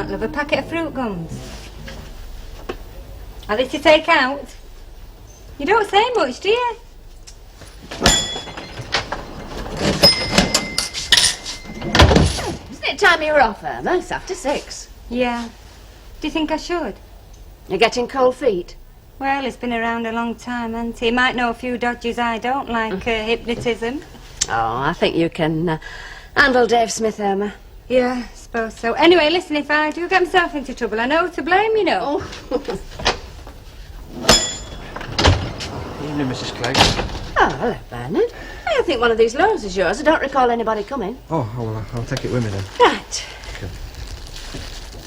want, love? A packet of fruit gums? Are they to take out? You don't say much, do you? Isn't it time you were off, Irma? It's after 6. Yeah. Do you think I should? You're getting cold feet. Well, he's been around a long time, hasn't he? He might know a few dodges I don't, like hypnotism. Oh, I think you can handle Dave Smith, Irma. Yeah, I suppose so. Anyway, listen, if I do get myself into trouble, I know who to blame, you know. Oh. Evening, Mrs. Clegg. Oh, hello, Bernard. I think one of these loans is yours. I don't recall anybody coming. Oh, well, I'll take it with me then. Right. Okay.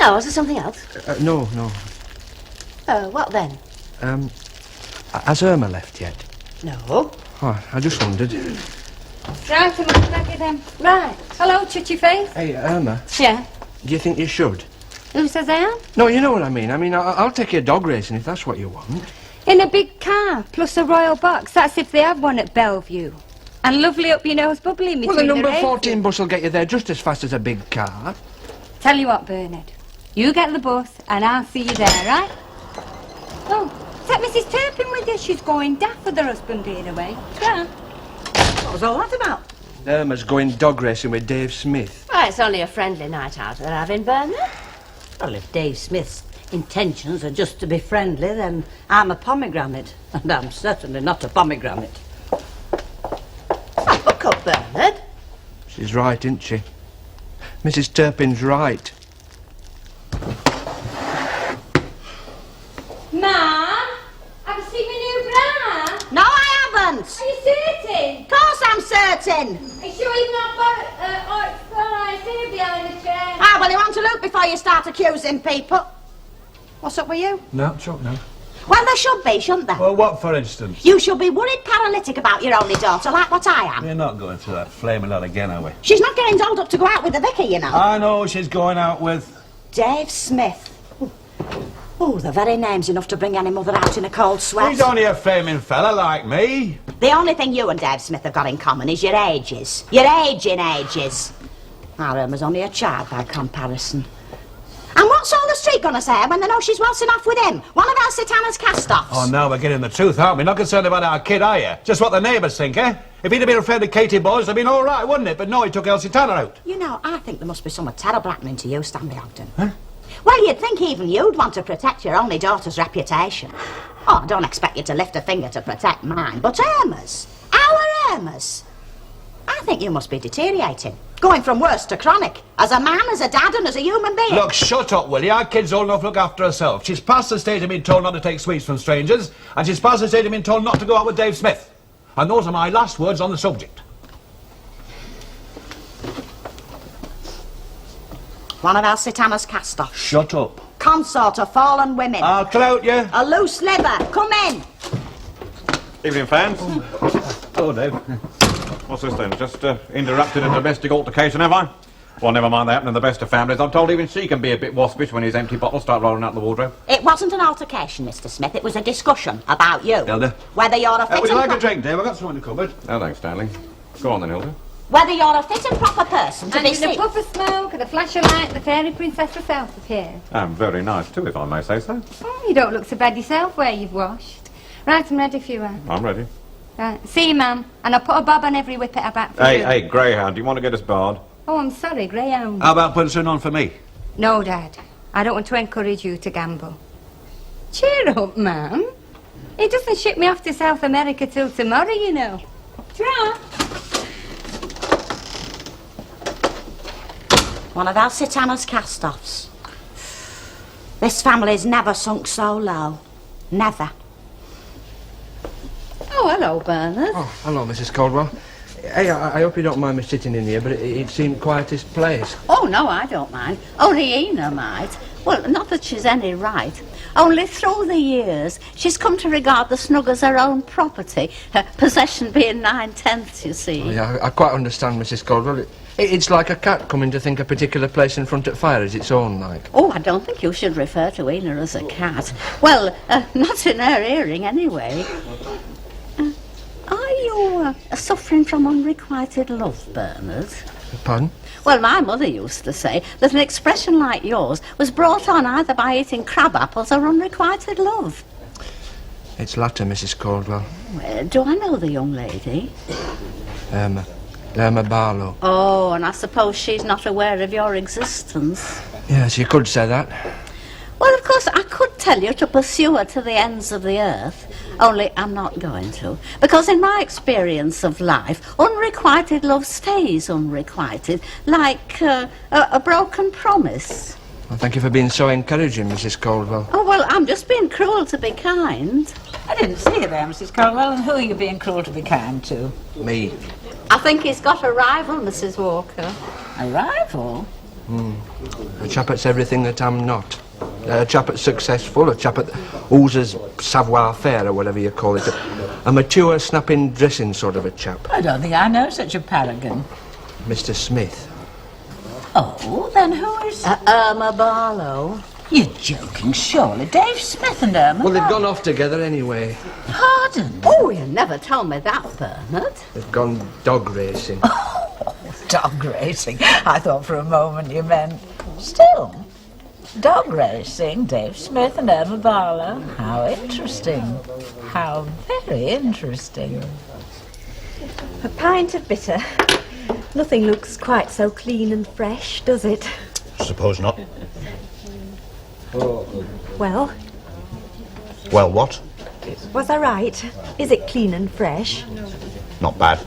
Oh, is there something else? No. Oh, what then? Has Irma left yet? No. Oh, I just wondered. Right, I'm back at them. Right. Hello, chutchy face. Hey, Irma. Yeah. Do you think you should? Who says I am? No, you know what I mean. I'll take you dog racing if that's what you want. In a big car, plus a royal box. That's if they have one at Bellevue. And lovely up your nose bubbly between Well, the number legs. 14 bus will get you there just as fast as a big car. Tell you what, Bernard. You get the bus and I'll see you there, right? Oh, take Mrs. Turpin with you. She's going daft with her husband being away. Yeah. What was all that about? Irma's going dog racing with Dave Smith. Well, it's only a friendly night out they're having, Bernard. Well, if Dave Smith's intentions are just to be friendly, then I'm a pomegranate. And I'm certainly not a pomegranate. Oh, look up, Bernard. She's right, isn't she? Mrs. Turpin's right. Mum, have you seen my new bra? No, I haven't! Are you certain? Of course I'm certain! Are you sure you've not got it's here behind the chair? Ah, well, you want to look before you start accusing people. What's up with you? No, sure, no. Well, there should be, shouldn't there? Well, what, for instance? You should be worried paralytic about your only daughter, like what I am. We're not going through that flaming lot again, are we? She's not getting dolled up to go out with the vicar, you know. I know she's going out with... Dave Smith. Oh, the very name's enough to bring any mother out in a cold sweat. He's only a flaming fella like me. The only thing you and Dave Smith have got in common is your ages. Your aging ages. Our Irma's only a child by comparison. And what's all the street gonna say when they know she's waltzing off with him? One of Elsie Tanner's cast-offs. Oh, now we're getting the truth, aren't we? Not concerned about our kid, are you? Just what the neighbours think, eh? If he'd have been a friend of Katie Boy's, it'd have been all right, wouldn't it? But no, he took Elsie Tanner out. You know, I think there must be something terrible happening to you, Stanley Ogden. Huh? Well, you'd think even you'd want to protect your only daughter's reputation. Oh, I don't expect you to lift a finger to protect mine, but Irma's, our Irma's. I think you must be deteriorating. Going from worse to chronic. As a man, as a dad, and as a human being. Look, shut up, will you? Our kid's old enough to look after herself. She's past the stage of being told not to take sweets from strangers, and she's past the stage of being told not to go out with Dave Smith. And those are my last words on the subject. One of Elsie Tanner's cast-offs. Shut up. Consort of fallen women. I'll clout you. A loose liver. Come in. Evening, fans. Hello, Dave. What's this then? Just interrupted a domestic altercation, have I? Well, never mind, that happen in the best of families. I'm told even she can be a bit waspish when his empty bottles start rolling out the wardrobe. It wasn't an altercation, Mr. Smith. It was a discussion about you. Hilda. Whether you're a fit Would you and like a drink, Dave? I've got some in the cupboard. Oh, thanks, darling. Go on then, Hilda. Whether you're a fit and proper person to And be in a seen. puff of smoke and a flash of light, the fairy princess herself appeared. Very nice too, if I may say so. Oh, you don't look so bad yourself where you've washed. Right, I'm ready for you, Anne. I'm ready. Right, see you, ma'am. And I'll put a bob on every whippet I back for you. Hey, Greyhound, do you want to get us barred? Oh, I'm sorry, greyhound. How about putting some on for me? No, Dad. I don't want to encourage you to gamble. Cheer up, ma'am. He doesn't ship me off to South America till tomorrow, you know. Try. One of Elsie Tanner's cast-offs. This family's never sunk so low. Never. Oh, hello, Bernard. Oh, hello, Mrs. Caldwell. Hey, I hope you don't mind me sitting in here, but it seemed quietest place. Oh, no, I don't mind. Only Ina might. Well, not that she's any right. Only through the years, she's come to regard the snug as her own property, her possession being 9/10, you see. Oh, yeah, I quite understand, Mrs. Caldwell. It's like a cat coming to think a particular place in front of fire is its own, like. Oh, I don't think you should refer to Ina as a cat. Well, not in her hearing, anyway. Are you suffering from unrequited love, Bernard? Pardon? Well, my mother used to say that an expression like yours was brought on either by eating crab apples or unrequited love. It's latter, Mrs. Caldwell. Do I know the young lady? Irma Barlow. Oh, and I suppose she's not aware of your existence. Yes, you could say that. Well, of course, I could tell you to pursue her to the ends of the earth, only I'm not going to. Because in my experience of life, unrequited love stays unrequited, like a broken promise. Well, thank you for being so encouraging, Mrs. Caldwell. Oh, well, I'm just being cruel to be kind. I didn't see you there, Mrs. Caldwell, and who are you being cruel to be kind to? Me. I think he's got a rival, Mrs. Walker. A rival? A chap that's everything that I'm not. A chap that's successful, a chap that oozes savoir-faire, or whatever you call it. A mature, snapping, dressing sort of a chap. I don't think I know such a paragon. Mr. Smith. Oh, then who is... Irma Barlow. You're joking, surely. Dave Smith and Irma. Well, they've gone off together anyway. Pardon? Oh, you never told me that, Bernard. They've gone dog racing. Dog racing. I thought for a moment you meant... Still, dog racing, Dave Smith and Irma Barlow. How interesting. How very interesting. A pint of bitter. Nothing looks quite so clean and fresh, does it? Suppose not. Well, Well, what? was I right? Is it clean and fresh? Not bad.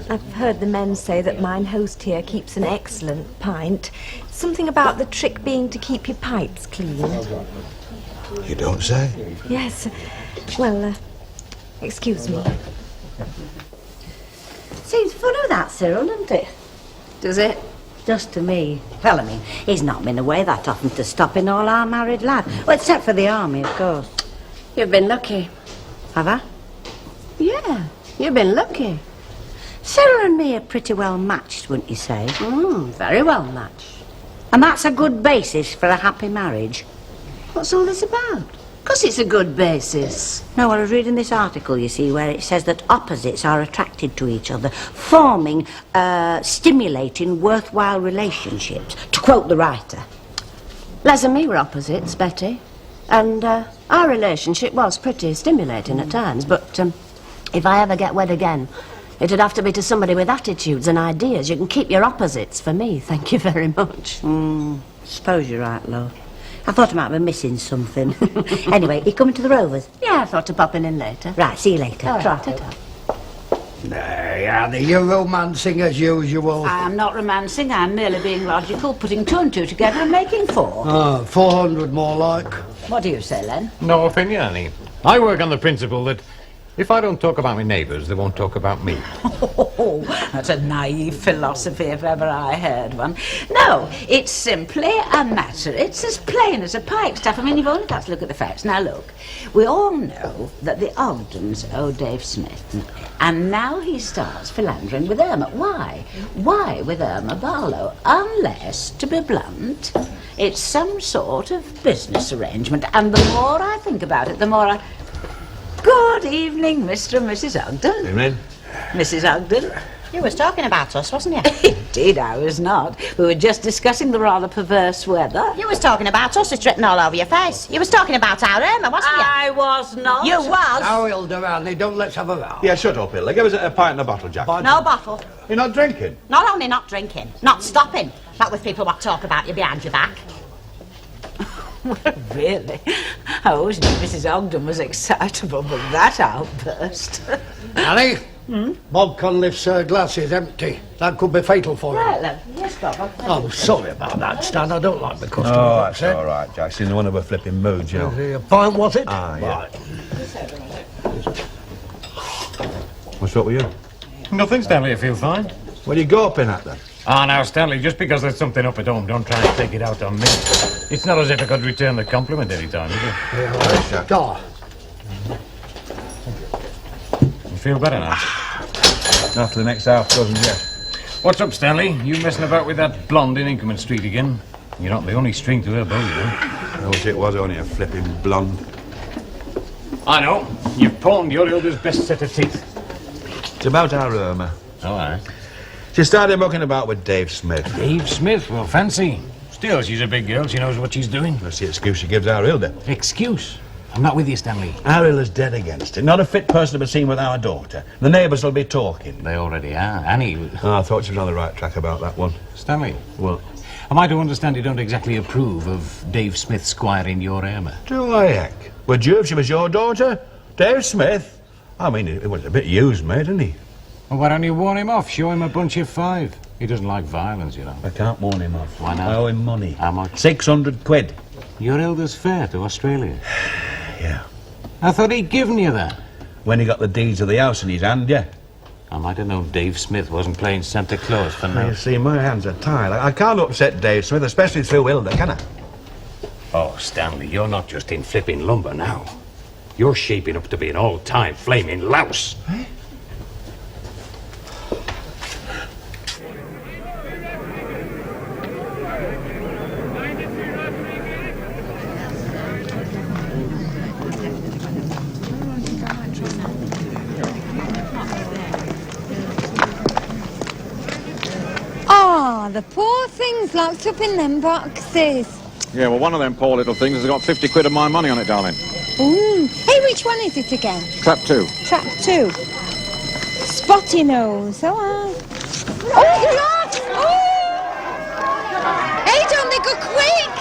I've heard the men say that mine host here keeps an excellent pint. Something about the trick being to keep your pipes clean. You don't say? Yes. Well, excuse me. Seems funny that, Cyril, doesn't it? Does it? Just to me. Well, I mean, he's not been away that often to stop in all our married lads. Well, except for the army, of course. You've been lucky. Have I? Yeah, you've been lucky. Cyril and me are pretty well matched, wouldn't you say? Very well matched. And that's a good basis for a happy marriage. What's all this about? Because it's a good basis. No, I was reading this article, you see, where it says that opposites are attracted to each other, forming, stimulating, worthwhile relationships, to quote the writer. Les and me were opposites, Betty. And our relationship was pretty stimulating at times, but if I ever get wed again, it'd have to be to somebody with attitudes and ideas. You can keep your opposites for me, thank you very much. Suppose you're right, love. I thought I might be missing something. Anyway, you coming to the Rovers? Yeah, I thought of popping in later. Right, see you later. All right, Ta-ta. ta-ta. Nay, Annie, you're romancing as usual. I'm not romancing, I'm merely being logical, putting two and two together and making four. 400 more like. What do you say, Len? No opinion, Annie. I work on the principle that if I don't talk about my neighbours, they won't talk about me. Oh, that's a naive philosophy if ever I heard one. No, it's simply a matter. It's as plain as a pikestaff. I mean, you've only got to look at the facts. Now, look, we all know that the Ogdens owe Dave Smith, and now he starts philandering with Irma. Why? Why with Irma Barlow? Unless, to be blunt, it's some sort of business arrangement. And the more I think about it, the more I... Good evening, Mr. and Mrs. Ogden. Evening. Mrs. Ogden. You was talking about us, wasn't you? Indeed, I was not. We were just discussing the rather perverse weather. You was talking about us, it's written all over your face. You was talking about our Irma, wasn't you? I was not. You was. Now, Hilda, Annie, don't let's have a row. Yeah, shut up, Hilda. Give us a pint and a bottle, Jack. No bottle. You're not drinking? Not only not drinking, not stopping. Not with people what talk about you behind your back. Really? I always knew Mrs. Ogden was excitable, but that outburst. Annie, Bob Conliff's glass is empty. That could be fatal for him. Right, then. Yes, Bob. Oh, sorry about that, Stan. I don't like the customer. Oh, that's all right, Jack. She's in one of her flipping moods, you know. A pint, was it? Ah, yeah. Right. What's up with you? Nothing, Stanley. I feel fine. Where are you gawping at, then? Ah, now, Stanley, just because there's something up at home, don't try and take it out on me. It's not as if I could return the compliment any time, is it? Yeah, Jack. oh, You feel better now? After the next half dozen, yes. What's up, Stanley? You messing about with that blonde in Inkerman Street again? You're not the only string to her bow, you know. I wish it was only a flipping blonde. I know. You've pawned your Hilda's best set of teeth. It's about our Irma. All right. She started mucking about with Dave Smith. Dave Smith? Well, fancy. Still, she's a big girl. She knows what she's doing. That's the excuse she gives our Hilda. Excuse? I'm not with you, Stanley. Our Hilda's dead against it. Not a fit person to be seen with our daughter. The neighbours will be talking. They already are. Annie... Oh, I thought she was on the right track about that one. Stanley? Well... Am I to understand you don't exactly approve of Dave Smith squiring your Irma? Do I, heck? Would you if she was your daughter? Dave Smith? I mean, it was a bit used, mate, didn't he? Well, why don't you warn him off? Show him a bunch of 5. He doesn't like violence, you know. I can't warn him off. Why not? I owe him money. How much? 600 quid. Your Hilda's fare to Australia. Yeah. I thought he'd given you that. When he got the deeds of the house in his hand, yeah. I might have known Dave Smith wasn't playing Santa Claus for now. You see, my hands are tied. I can't upset Dave Smith, especially through Hilda, can I? Oh, Stanley, you're not just in flipping lumber now. You're shaping up to be an all-time flaming louse. Eh? Oh, the poor thing's locked up in them boxes. Yeah, well, one of them poor little things has got 50 quid of my money on it, darling. Ooh. Hey, which one is it again? Trap 2. Trap 2. Spotty nose. Oh, oh, you're locked! Oh! Hey, don't they go quick?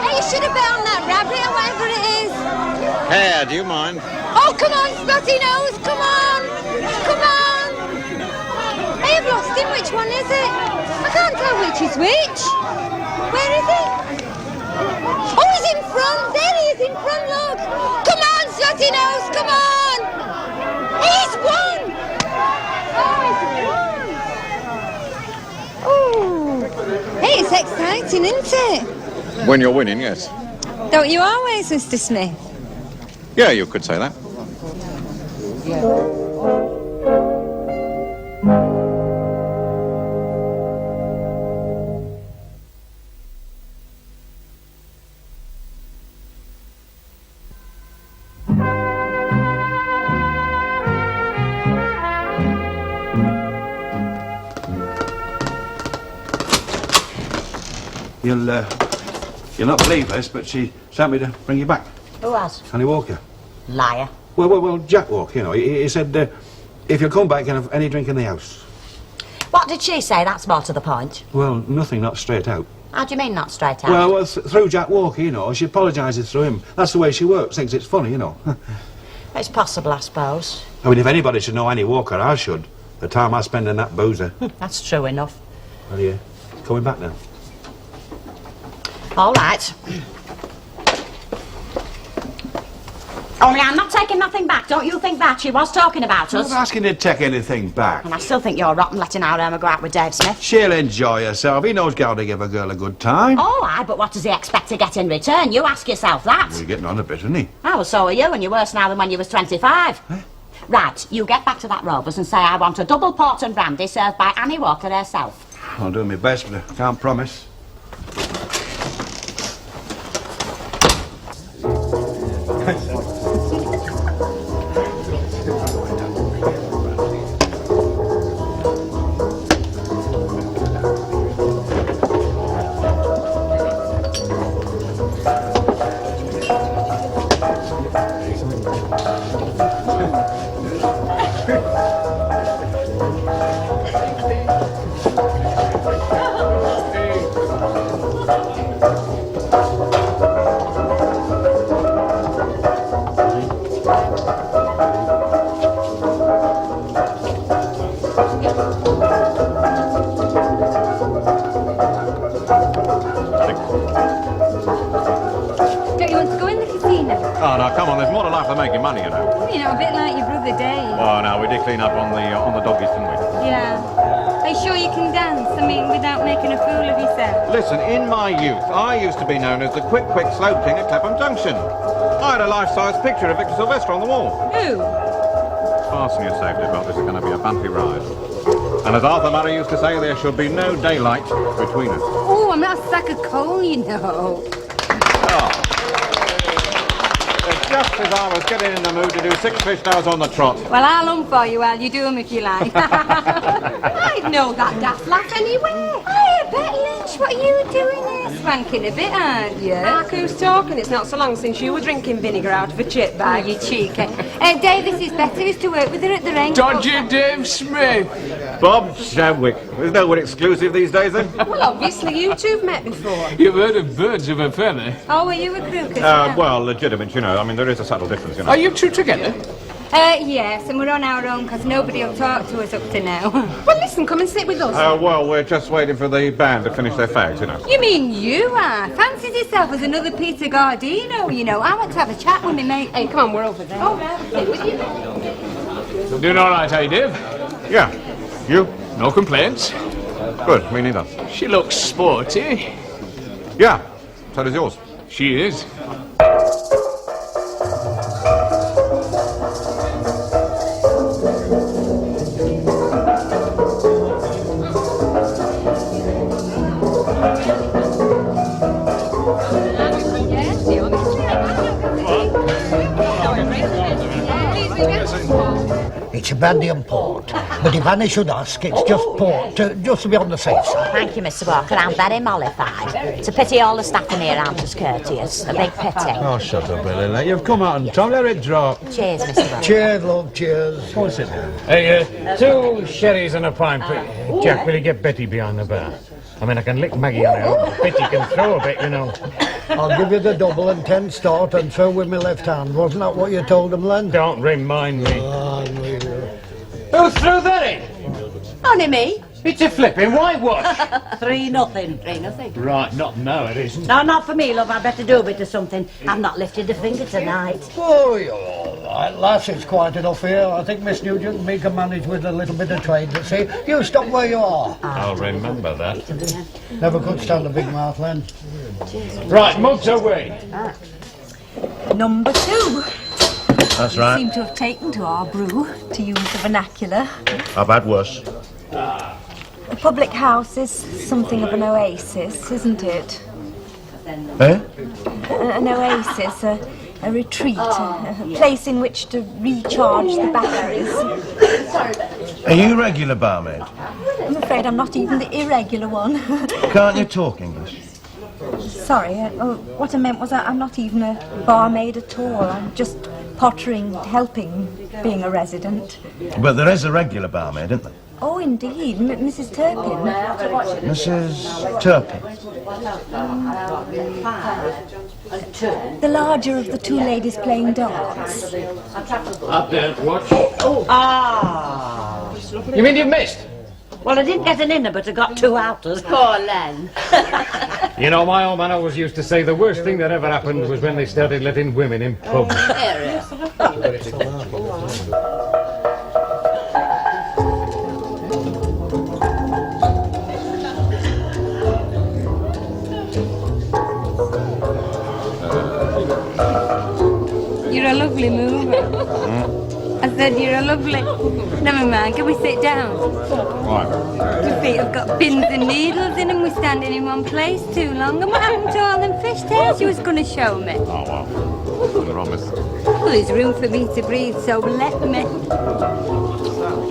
Hey, you should have bet on that rabbit or whatever it is. Hey, do you mind? Oh, come on, Spotty nose, come on! Come on! Hey, I've lost him. Which one is it? I can't tell which is which. Where is he? Oh, he's in front. There he is in front, look. Come on, Spotty nose, come on! He's won! Oh, he's won! Oh. Hey, it's exciting, isn't it? When you're winning, yes. Don't you always, Mr. Smith? Yeah, you could say that. You'll not believe this, but she sent me to bring you back. Who has? Annie Walker. Liar. Well, Jack Walker, you know. He said, if you come back, you can have any drink in the house. What did she say? That's more to the point. Well, nothing, not straight out. How do you mean, not straight out? Well, through Jack Walker, you know. She apologises through him. That's the way she works. Thinks it's funny, you know. It's possible, I suppose. I mean, if anybody should know Annie Walker, I should. The time I spend in that boozer. That's true enough. Well, yeah. Coming back now. All right. Only I'm not taking nothing back. Don't you think that? She was talking about I'm us. not asking you to take anything back. And I still think you're rotten letting our Irma go out with Dave Smith. She'll enjoy herself. He knows how to give a girl a good time. All right, but what does he expect to get in return? You ask yourself that. We're getting on a bit, isn't he? Oh, well, so are you, and you're worse now than when you was 25. Eh? Right, you get back to that Rovers and say I want a double port and brandy served by Annie Walker herself. I'll do my best, but I can't promise. Don't you want to go in the casino? Oh, now, come on, there's more to life than making money, you know. You know, a bit like your brother Dave. Oh, no, we did clean up on the doggies, didn't we? Yeah. Are you sure you can dance? I mean, without making a fool of yourself? Listen, in my youth, I used to be known as the quick slow king at Clapham Junction. I had a life-size picture of Victor Sylvester on the wall. Who? Fasten your safety belt, this is going to be a bumpy ride. And as Arthur Murray used to say, there should be no daylight between us. Oh, I'm not a sack of coal, you know. Oh. Just as I was getting in the mood to do 6 fish nose on the trot. Well, I'll for you while you do them if you like. I'd know that daft laugh anyway. Hiya, Bet Lynch, what are you doing here? Swanking a bit, aren't you? Mark, who's talking? It's not so long since you were drinking vinegar out of a chip bag. You cheeky. Davis is better. Used to work with her at the range. Dodgy Dave Smith. Bob Chadwick. There's no one exclusive these days, then? Well, obviously you two've met before. You've heard of birds of a feather? Oh, were you a crook? Well, legitimate, you know. I mean, there is a subtle difference, you know. Are you two together? Yes, and we're on our own because nobody will talk to us up to now. Well, listen, come and sit with us. Well, we're just waiting for the band to finish their fags, you know. You mean you are? Fancies yourself as another Peter Gardino, you know. I want to have a chat with me, mate. Hey, come on, we're over there. Oh, right. With you. Doing all right, eh, Dave? Yeah. You? No complaints. Good, me neither. She looks sporty. Yeah, so does yours. She is. It's a Bandian port, but if Annie should ask, it's just port, just to be on the safe side. Thank you, Mr. Walker. I'm very mollified. It's a pity all the staff in here aren't as courteous. A big pity. Oh, shut up, Billy. You've come out and Tom, let it drop. Cheers, Mr. Walker. Cheers, love, cheers. Go and sit down. Hey, 2 sherries and a pint. Jack, will you get Betty behind the bar? I mean, I can lick Maggie on her own, but Betty can throw a bit, you know. I'll give you the double and 10 start and throw with my left hand. Wasn't that what you told them, Len? Don't remind me. Who threw that in? Only me. It's a flipping whitewash. 3-0. 3-0. Right, not now it isn't. No, not for me, love. I better do a bit of something. I've not lifted a finger tonight. Oh, you're all right, lass. It's quite enough here. I think Miss Nugent and me can manage with a little bit of trade. But see, you stop where you are. I'll remember that. Never could stand a big mouth, Len. Right, mugs away. Number 2. That's You right. seem to have taken to our brew, to use the vernacular. I've had worse. The public house is something of an oasis, isn't it? Eh? An oasis, a retreat, a place in which to recharge the batteries. Are you regular barmaid? I'm afraid I'm not even the irregular one. Can't you talk English? Sorry, what I meant was I'm not even a barmaid at all. I'm just pottering, helping, being a resident. But there is a regular barmaid, isn't there? Oh, indeed, Mrs. Turpin. Mrs. Turpin. The larger of the 2 ladies playing darts. Up there, watch. Ah! You mean you've missed? Well, I didn't get an inner, but I got 2 outers. Poor Len. You know, my old man always used to say the worst thing that ever happened was when they started letting women in pubs. You're a lovely mover. I said you're a lovely... Never mind, can we sit down? Right. Your feet have got pins and needles in them. We're standing in one place too long. And what happened to all them fish tails you was going to show me? Oh, well. Promise. Well, there's room for me to breathe, so let me.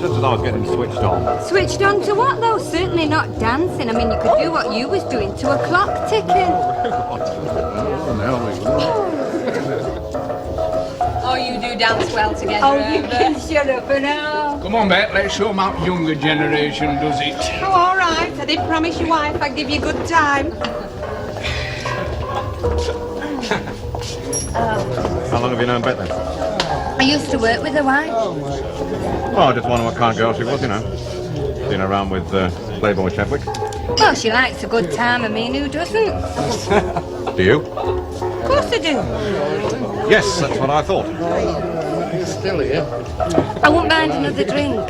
Just as I was getting switched on. Switched on to what, though? Certainly not dancing. I mean, you could do what you was doing to a clock ticking. Oh, you do dance well together. Oh, you can shut up and all. Come on, Bet, let's show 'em how younger generation does it. Oh, all right. I did promise your wife I'd give you a good time. How long have you known Bet then? I used to work with a wife. Well, I just wonder what kind of girl she was, you know. Seen her around with Playboy Chadwick. Well, she likes a good time. I mean, who doesn't? Do you? Of course I do. Yes, that's what I thought. You're still here. I wouldn't mind another drink.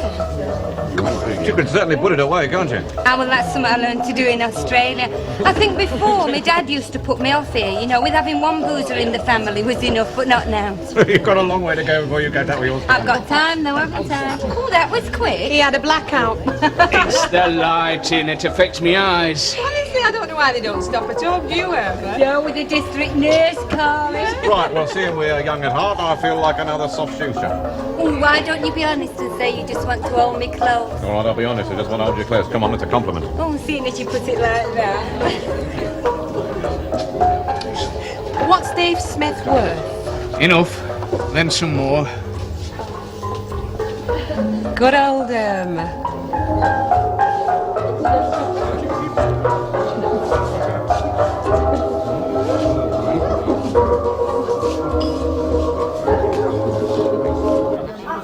You could certainly put it away, can't you? Ah, well, that's something I learned to do in Australia. I think before, my dad used to put me off here, you know, with having one boozer in the family was enough, but not now. You've got a long way to go before you get that with yours. I've got time, though, haven't I? Oh, that was quick. He had a blackout. It's the lighting, it affects me eyes. Honestly, I don't know why they don't stop at home, do you, Irma? Joe with the district nurse, Corrie. Right, well, seeing we're young at heart, I feel like another soft shoe-shop. Oh, why don't you be honest and say you just want to hold me close? All right, I'll be honest, I just want to hold you close. Come on, it's a compliment. Oh, seeing as you put it like that. What's Dave Smith worth? Enough. Then some more. Good old Irma.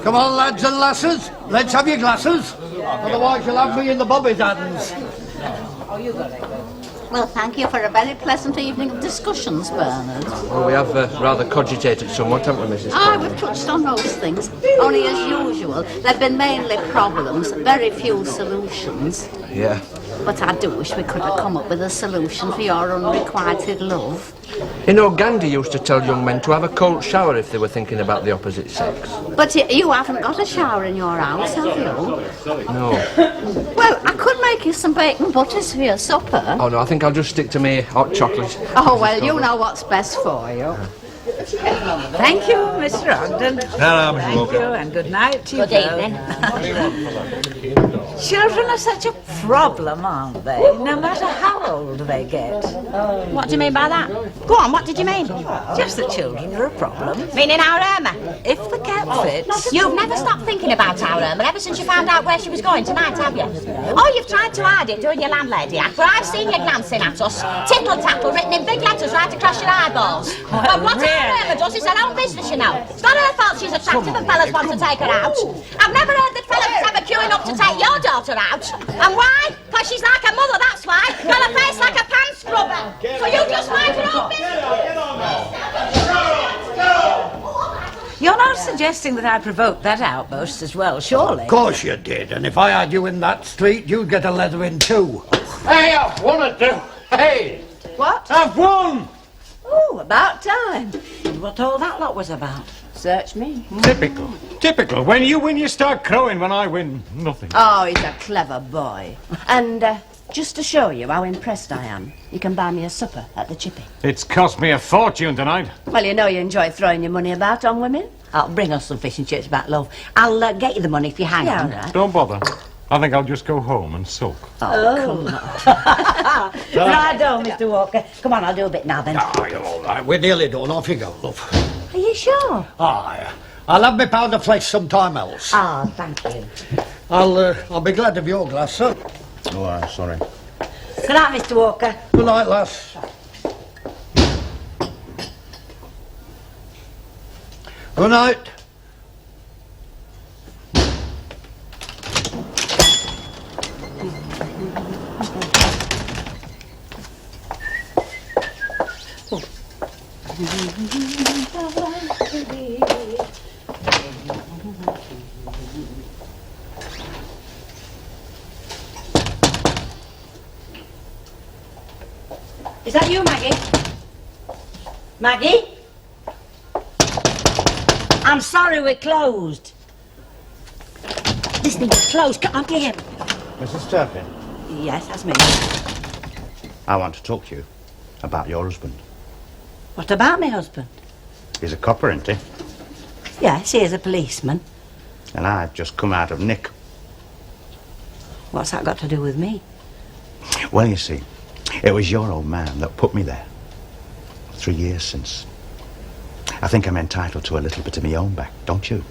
Come on, lads and lasses. Let's have your glasses. Otherwise you'll have me in the bobby's hands. Well, thank you for a very pleasant evening of discussions, Bernard. Well, we have rather cogitated somewhat, haven't we, Mrs. Ah, Corrie? we've touched on most things. Only as usual, there've been mainly problems, very few solutions. Yeah. But I do wish we could have come up with a solution for your unrequited love. You know, Gandhi used to tell young men to have a cold shower if they were thinking about the opposite sex. But you haven't got a shower in your house, have you? No. Well, I could make you some bacon butters for your supper. Oh, no, I think I'll just stick to me hot chocolate. Oh, well, you know what's best for you. Thank you, Mr. Ogden. Hello, Mrs. Thank Walker. you, and good night to you Good both. Children are such a problem, aren't they? No matter how old they get. What do you mean by that? Go on, what did you mean? Just that children are a problem. Meaning our Irma? If the cat fits. You've never stopped thinking about our Irma ever since you found out where she was going tonight, have you? Oh, you've tried to hide it doing your landlady act, but I've seen you glancing at us. Tittle-tattle written in big letters right across your eyeballs. But what our Irma does is her own business, you know. It's not her fault she's attractive and fellas want to take her out. I've never heard that fellas is ever queuing up to take your daughter out. And why? Because she's like a mother, that's why. Got a face like a pan scrubber. So you just mind your own business. You're not suggesting that I provoked that outburst as well, surely? Of course you did, and if I had you in that street, you'd get a leather in too. Hey, I've won it, too. Hey, What? I've won. Oh, about time. What all that lot was about. Search me. Typical. Typical. When you win, you start crowing. When I win, nothing. Oh, he's a clever boy. And just to show you how impressed I am, you can buy me a supper at the Chippy. It's cost me a fortune tonight. Well, you know you enjoy throwing your money about on women. Oh, bring us some fish and chips back, love. I'll get you the money if you hang on. Right. Don't bother. I think I'll just go home and sulk. Oh, come on. Righto, Mr. Walker. Come on, I'll do a bit now then. Oh, you're all right. We're nearly done. Off you go, love. Are you sure? Aye. I'll have my pound of flesh sometime else. Ah, thank you. I'll be glad of your glass, sir. Oh, I'm sorry. Good night, Mr. Walker. Good night, lass. Good night. Is that you, Maggie? Maggie? I'm sorry we're closed. This thing's closed. Come on, get him. Mrs. Turpin, Yes, that's me. I want to talk to you about your husband. What about my husband? He's a copper, isn't he? Yes, he is a policeman. And I've just come out of Nick. What's that got to do with me? Well, you see, it was your old man that put me there. 3 years since. I think I'm entitled to a little bit of my own back, don't you?